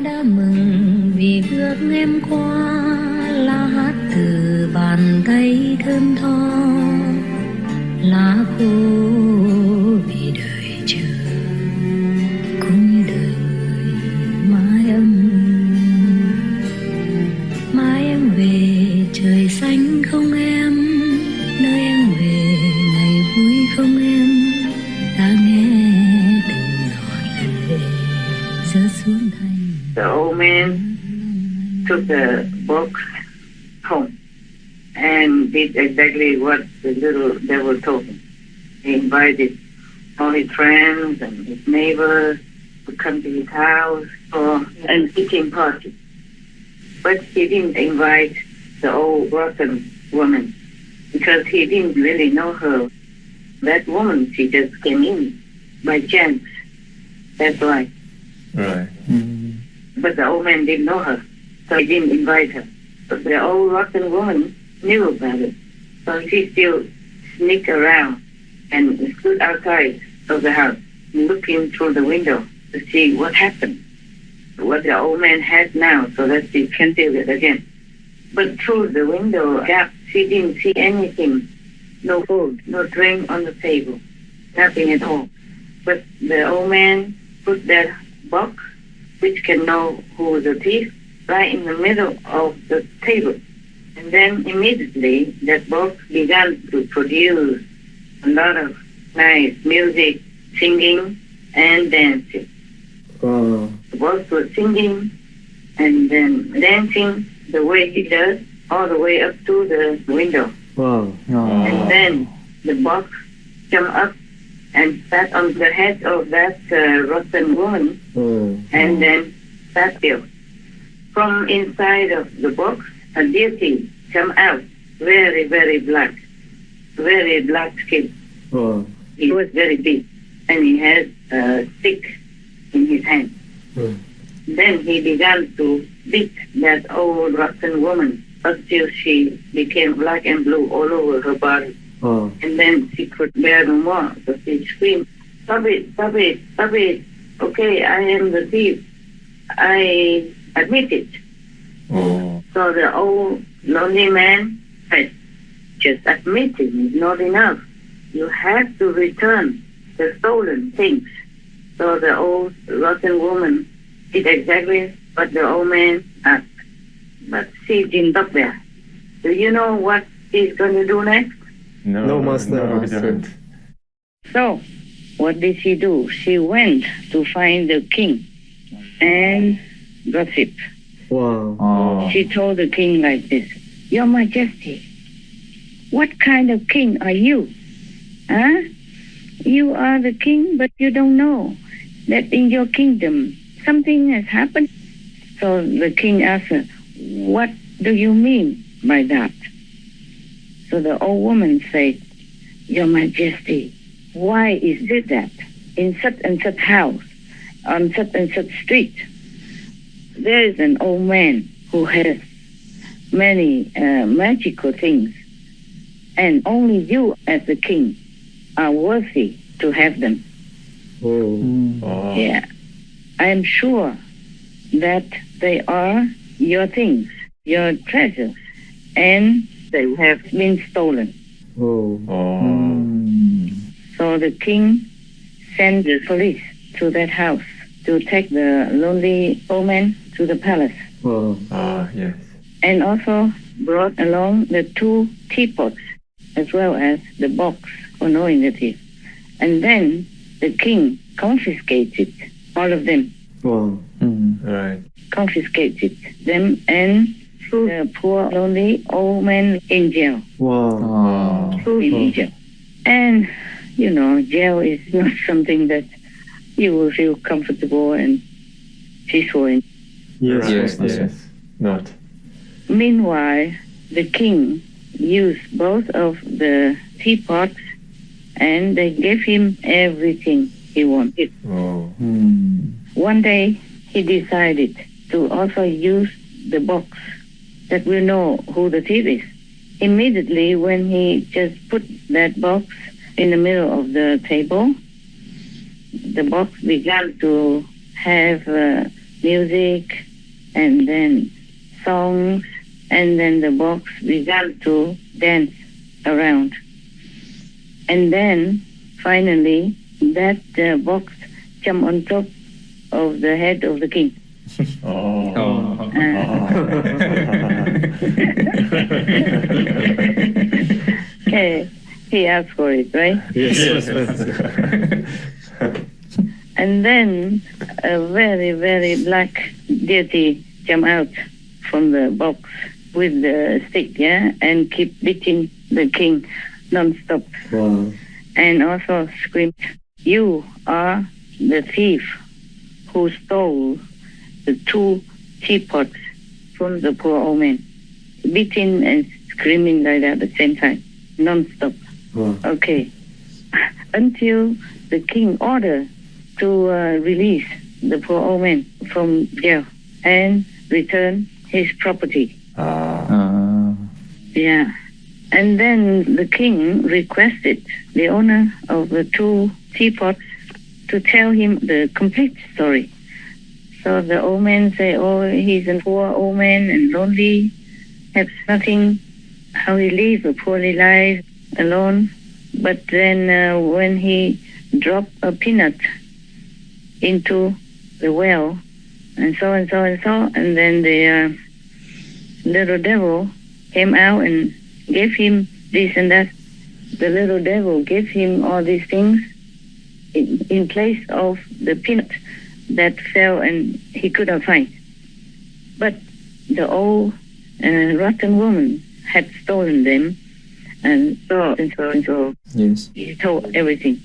đã mừng vì bước em qua, lá hát từ bàn tay thơm tho, lá khô vì đời chờ, cũng như đời người mãi âm. Mai em về trời xanh không em, nơi em về ngày vui không em, ta nghe từng giọt lệ rơi xuống thành. The old man took the box home and did exactly what the little devil told him. He invited all his friends and his neighbors to come to his house for an eating party. But he didn't invite the old rotten woman because he didn't really know her. That woman, she just came in by chance. That's why. Right. But the old man didn't know her, so he didn't invite her. But the old rotten woman knew about it, so she still sneaked around and stood outside of the house, looking through the window to see what happened, what the old man had now, so that she can do it again. But through the window gap, she didn't see anything, no food, no drink on the table, nothing at all. But the old man put that box, which can know who was the thief, right in the middle of the table. And then immediately that box began to produce a lot of nice music, singing and dancing. Wow. The box was singing and then dancing the way he does, all the way up to the window. Wow. And then the box jumped up and sat on the head of that rotten woman, and then sat still. From inside of the box, a deity come out, very, very black skin. He was very big, and he had a stick in his hand. Then he began to beat that old rotten woman until she became black and blue all over her body. And then she could bear no more, so she screamed, "Stop it, stop it, stop it. Okay, I am the thief. I admit it." So the old lonely man said, "Just admitting is not enough. You have to return the stolen things." So the old rotten woman did exactly what the old man asked. But she didn't stop there. Do you know what she's going to do next? No, Master. No, we don't. So, what did she do? She went to find the king and gossip. Wow. She told the king like this, "Your Majesty, what kind of king are you? Huh? You are the king, but you don't know that in your kingdom something has happened." So the king asked her, "What do you mean by that?" So the old woman said, "Your Majesty, why is it that in such and such house, on such and such street, there is an old man who has many magical things, and only you as the king are worthy to have them?" Yeah, I am sure that they are your things, your treasures, and they have been stolen. So the king sent the police to that house to take the lonely old man to the palace. Yes. And also brought along the 2 teapots as well as the box for knowing the thief. And then the king confiscated all of them. Right. Confiscated them and threw the poor lonely old man in jail. Threw him in jail. And, you know, jail is not something that you will feel comfortable and peaceful in. Yes. Not. Meanwhile, the king used both of the teapots and they gave him everything he wanted. One day, he decided to also use the box that will know who the thief is. Immediately, when he just put that box in the middle of the table, the box began to have music, and then songs, and then the box began to dance around. And then, finally, that box jumped on top of the head of the king. Okay, he asked for it, right? Yes. And then a very, very black deity jumped out from the box with the stick, and keep beating the king non-stop. Wow. And also screamed, "You are the thief who stole the 2 teapots from the poor old man." Beating and screaming like that at the same time, non-stop. Wow. Okay. Until the king ordered to release the poor old man from jail and return his property. Yeah. And then the king requested the owner of the 2 teapots to tell him the complete story. So the old man said, "Oh, he's a poor old man and lonely, has nothing, how he lives a poorly life alone." But then when he dropped a peanut into the well, and so, and then the little devil came out and gave him this and that. The little devil gave him all these things in place of the peanut that fell and he couldn't find. But the old rotten woman had stolen them, and so. Yes. He told everything.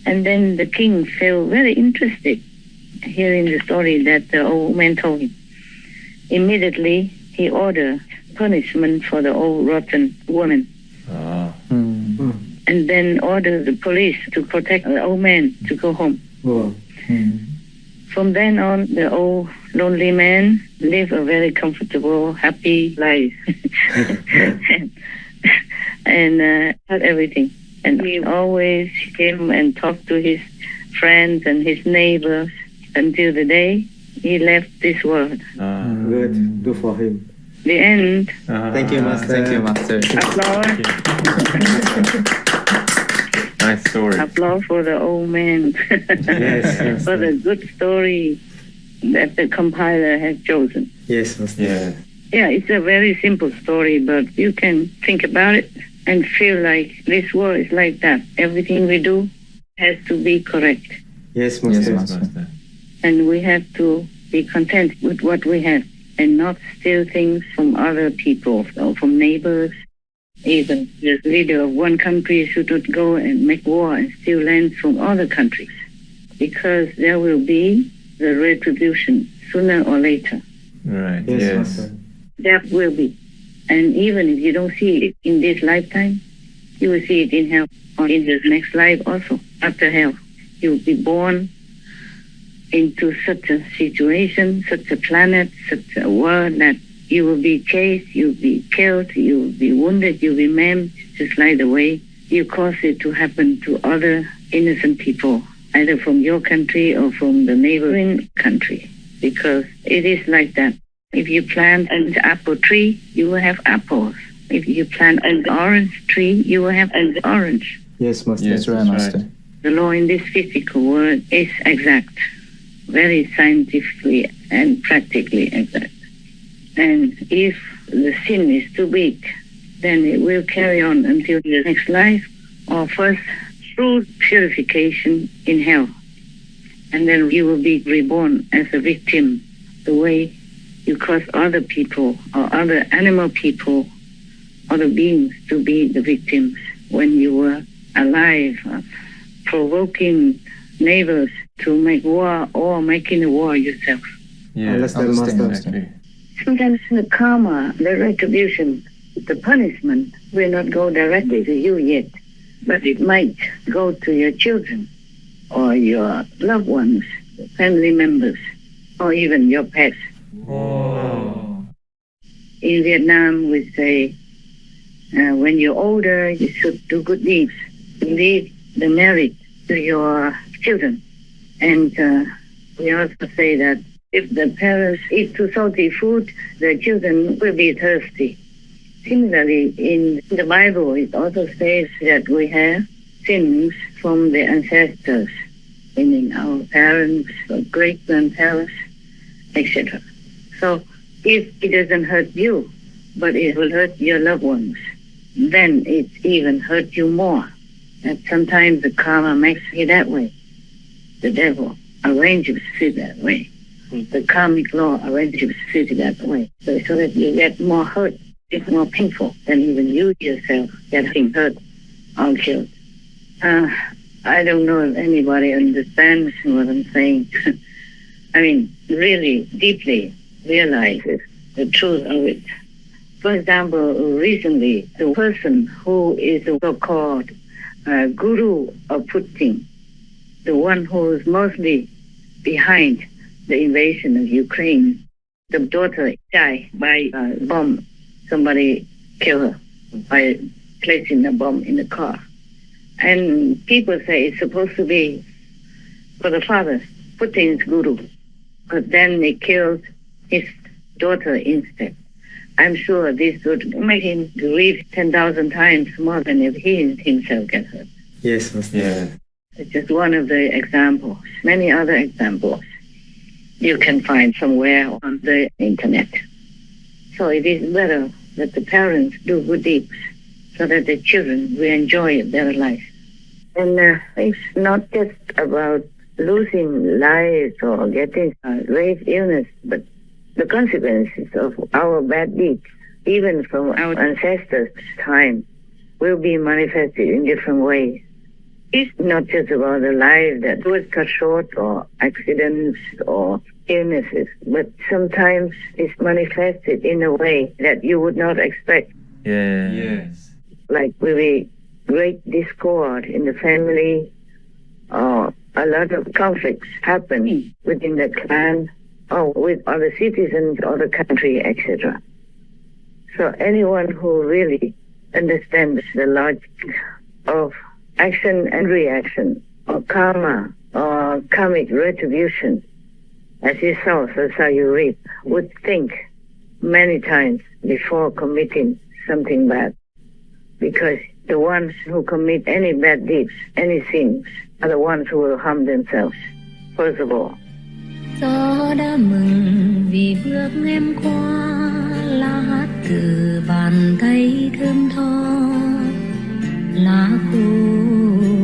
And then the king felt very interested hearing the story that the old man told him. Immediately, he ordered punishment for the old rotten woman. And then ordered the police to protect the old man to go home. Wow. From then on, the old lonely man lived a very comfortable, happy life. and had everything. And he always came and talked to his friends and his neighbors until the day he left this world. Good. Do for him. The end. Thank you, Master. Thank you, Master. Applause. Nice story. Applause for the old man. Yes. For the good story that the compiler has chosen. Yes, Master. Yeah. Yeah, it's a very simple story, but you can think about it and feel like this world is like that. Everything we do has to be correct. Yes, Master. Yes, Master. And we have to be content with what we have and not steal things from other people or from neighbors. Even the leader of one country should not go and make war and steal lands from other countries, because there will be the retribution sooner or later. Right. Yes, Yes. Master. There will be. And even if you don't see it in this lifetime, you will see it in hell or in the next life also. After hell, you will be born into such a situation, such a planet, such a world that you will be chased, you will be killed, you will be wounded, you will be maimed, just like the way you cause it to happen to other innocent people, either from your country or from the neighboring country, because it is like that. If you plant an apple tree, you will have apples. If you plant an orange tree, you will have an orange. Yes, Master. Yes. That's right, That's Master. right. The law in this physical world is exact, very scientifically and practically exact. And if the sin is too big, then it will carry on until the next life, or first through purification in hell. And then you will be reborn as a victim, the way you cause other people or other animal people, other beings to be the victims when you were alive, provoking neighbors to make war or making a war yourself. Yeah. Understand, Understand, Master. Exactly. Sometimes the karma, the retribution, the punishment will not go directly to you yet, but it might go to your children or your loved ones, family members, or even your pets. Oh. In Vietnam, we say, when you're older, you should do good deeds. Leave the merit to your children. And we also say that If the parents eat too salty food, the children will be thirsty. Similarly, in the Bible, it also says that we have sins from the ancestors, meaning our parents or great-grandparents, etc. So if it doesn't hurt you, but it will hurt your loved ones, then it even hurt you more. And sometimes the karma makes it that way. The devil arranges it that way. The karmic law arranges it that way. So that you get more hurt. It's more painful than even you yourself getting hurt or killed. I don't know if anybody understands what I'm saying. I mean, really deeply realizes the truth of it. For example, recently, the person who is the so-called guru of Putin, the one who is mostly behind the invasion of Ukraine, the daughter died by a bomb. Somebody killed her by placing a bomb in the car. And people say it's supposed to be for the father, Putin's guru. But then they killed his daughter instead. I'm sure this would make him grieve 10,000 times more than if he himself gets hurt. Yes, Master. Yeah. It's just one of the examples. Many other examples you can find somewhere on the internet. So it is better that the parents do good deeds so that the children will enjoy their life. And it's not just about losing lives or getting grave illness, but the consequences of our bad deeds, even from our ancestors' time, will be manifested in different ways. It's not just about the life that was cut short or accidents or illnesses, but sometimes it's manifested in a way that you would not expect. Yeah. Yes. Like with a great discord in the family, or a lot of conflicts happen within the clan or with other citizens of the country, etc. So anyone who really understands the logic of action and reaction, or karma, or karmic retribution, as you sow, so shall you reap, would think many times before committing something bad. Because the ones who commit any bad deeds, any sins, are the ones who will harm themselves, first of all. Gió đã mừng vì bước em qua, lá hát từ bàn tay thơm tho, lá khô